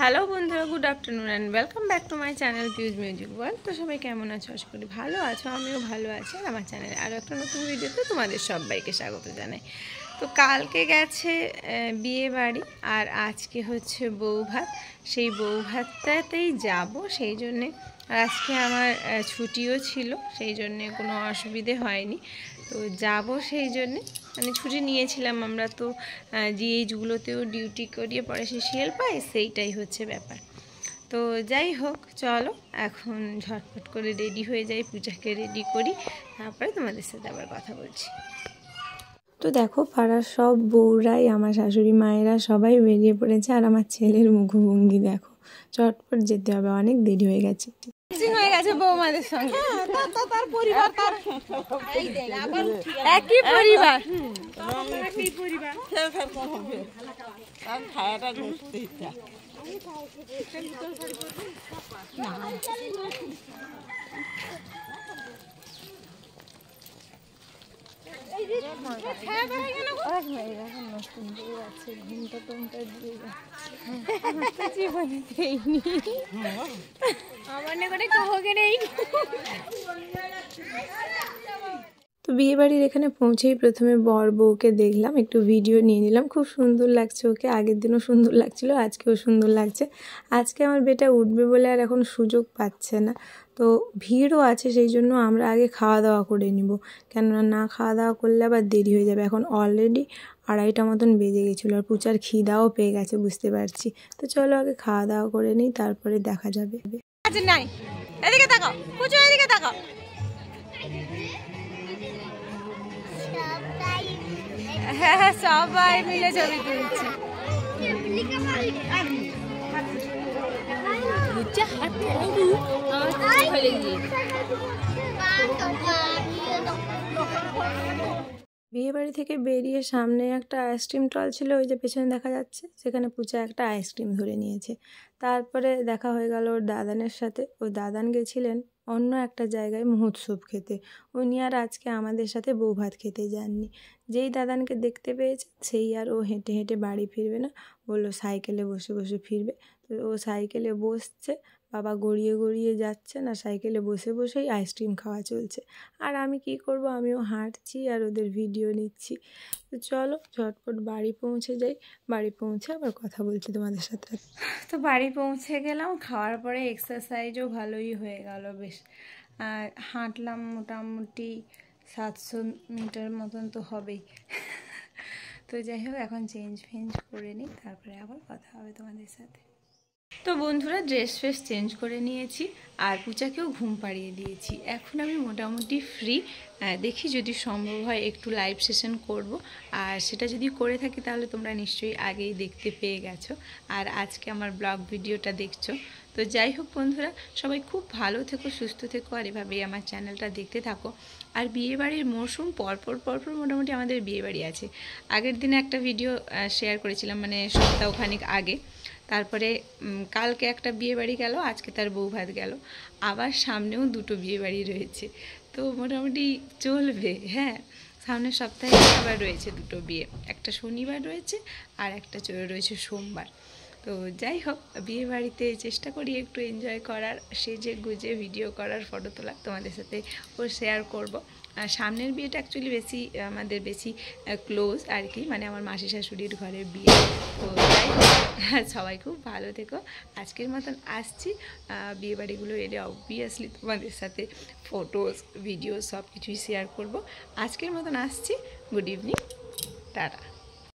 Hello বন্ধুরা, good afternoon and welcome back to my channel Piu's music world. তো সবাই কেমন আছো? আশা করি ভালো আছো, আমিও ভালো আছি। আর আমার চ্যানেলে আরও একটা নতুন ভিডিওতে তোমাদের সবাইকে স্বাগত জানাই। তো কালকে গেছে বিয়ে বাড়ি আর আজকে হচ্ছে বৌভাত। সেই বৌভাতটাতেই যাব, সেই জন্যে আজকে আমার ছুটিও ছিল, সেই জন্যে কোনো অসুবিধে হয়নি। তো যাব সেই জন্যে, মানে ছুটি নিয়েছিলাম আমরা তো, জিএইচগুলোতেও ডিউটি করিয়ে পরে সে শিএল পাই, সেইটাই হচ্ছে ব্যাপার। তো যাই হোক, চলো এখন ঝটপট করে রেডি হয়ে যাই, পূজাকে রেডি করি, তারপরে তোমাদের সাথে আবার কথা বলছি। তো দেখো, পাড়ার সব বউরাই, আমার শাশুড়ি মায়েরা সবাই বেরিয়ে পড়েছে, আর আমার ছেলের মুখভঙ্গি দেখো, চটপট যেতে হবে, অনেক দেরি হয়ে গেছে। হয়ে গেছে বৌমাদের সঙ্গে, তার পরিবার, তার একই পরিবার, একই পরিবার। তো বিয়ে বাড়ির এখানে পৌঁছেই প্রথমে বর বউকে দেখলাম, একটু ভিডিও নিয়ে নিলাম। খুব সুন্দর লাগছে ওকে, আগের দিনও সুন্দর লাগছিল, আজকেও সুন্দর লাগছে। আজকে আমার বেটা উঠবে বলে আর এখন সুযোগ পাচ্ছে না, তো ভিড়ও আছে, সেই জন্য আমরা আগে খাওয়া দাওয়া করে নিব, কেননা না খাওয়া দাওয়া করলে আবার দেরি হয়ে যাবে। এখন অলরেডি 2:30 মতন বেজে গেছিলো, আর পূজার খিদাও পেয়ে গেছে বুঝতে পারছি। তো চলো আগে খাওয়া দাওয়া করে নিই, তারপরে দেখা যাবে। নাই, এদিকে তাকাও পূজা, এদিকে তাকাও। হ্যাঁ হ্যাঁ, সবাই মিলে ছবি তুলছে। বিয়ে বাড়ি থেকে বেরিয়ে সামনে একটা আইসক্রিম স্টল ছিল, ওই যে পেছনে দেখা যাচ্ছে, সেখানে পূজা একটা আইসক্রিম ধরে নিয়েছে। তারপরে দেখা হয়ে গেল ওর দাদানের সাথে। ওর দাদান গেছিলেন অন্য একটা জায়গায় মহোৎসব খেতে, উনি আর আজকে আমাদের সাথে বৌভাত খেতে যাননি। যেই দাদানকে দেখতে পেয়েছে সেই আর ও হেঁটে হেঁটে বাড়ি ফিরবে না, বললো সাইকেলে বসে বসে ফিরবে। তো ও সাইকেলে বসছে, বাবা গড়িয়ে গড়িয়ে যাচ্ছে, না সাইকেলে বসে বসেই আইসক্রিম খাওয়া চলছে। আর আমি কি করব, আমিও হাঁটছি আর ওদের ভিডিও নিচ্ছি। তো চলো ঝটপট বাড়ি পৌঁছে যাই, বাড়ি পৌঁছে আবার কথা বলছি তোমাদের সাথে। তো বাড়ি পৌঁছে গেলাম, খাওয়ার পরে এক্সারসাইজও ভালোই হয়ে গেল বেশ। আর হাঁটলাম মোটামুটি 700 মিটার মতন তো হবেই। তো যাই হোক, এখন চেঞ্জ করে নিই, তারপরে আবার কথা হবে তোমাদের সাথে। তো বন্ধুরা, ড্রেস ফ্রেস চেঞ্জ করে নিয়েছি আর পূজাকেও ঘুম পাড়িয়ে দিয়েছি। এখন আমি মোটামুটি ফ্রি, দেখি যদি সম্ভব হয় একটু লাইভ সেশন করব, আর সেটা যদি করে থাকি তাহলে তোমরা নিশ্চয়ই আগেই দেখতে পেয়ে গেছো, আর আজকে আমার ব্লগ ভিডিওটা দেখছো। তো যাই হোক বন্ধুরা, সবাই খুব ভালো থেকো, সুস্থ থেকো, আর এভাবেই আমার চ্যানেলটা দেখতে থাকো। আর বিয়েবাড়ির মরশুম পরপর মোটামুটি আমাদের বিয়েবাড়ি আছে। আগের দিনে একটা ভিডিও শেয়ার করেছিলাম, মানে সপ্তাহখানিক আগে। তারপরে কালকে একটা বিয়েবাড়ি গেল, আজকে তার বৌভাত গেল, আবার সামনেও 2টো বিয়েবাড়ি রয়েছে। তো মোটামুটি চলবে। হ্যাঁ, সামনের সপ্তাহে আবার রয়েছে 2টো বিয়ে, একটা শনিবার রয়েছে আর একটা রয়েছে সোমবার। তো যাই হোক, বিয়ে বাড়িতে চেষ্টা করি একটু এনজয় করার, সেজে গুজে ভিডিও করার, ফটো তোলার, তোমাদের সাথে ও শেয়ার করব। আর সামনের বিয়েটা অ্যাকচুয়ালি আমাদের বেশি ক্লোজ আর কি, মানে আমার মাসি শাশুড়ির ঘরের বিয়ে। তো যাই হোক, সবাই খুব ভালো থেকো। আজকের মতন আসছি, বিয়েবাড়িগুলো এলে অবভিয়াসলি তোমাদের সাথে ফটোস ভিডিও সব কিছুই শেয়ার করব। আজকের মতন আসছি, গুড ইভিনিং, টাটা।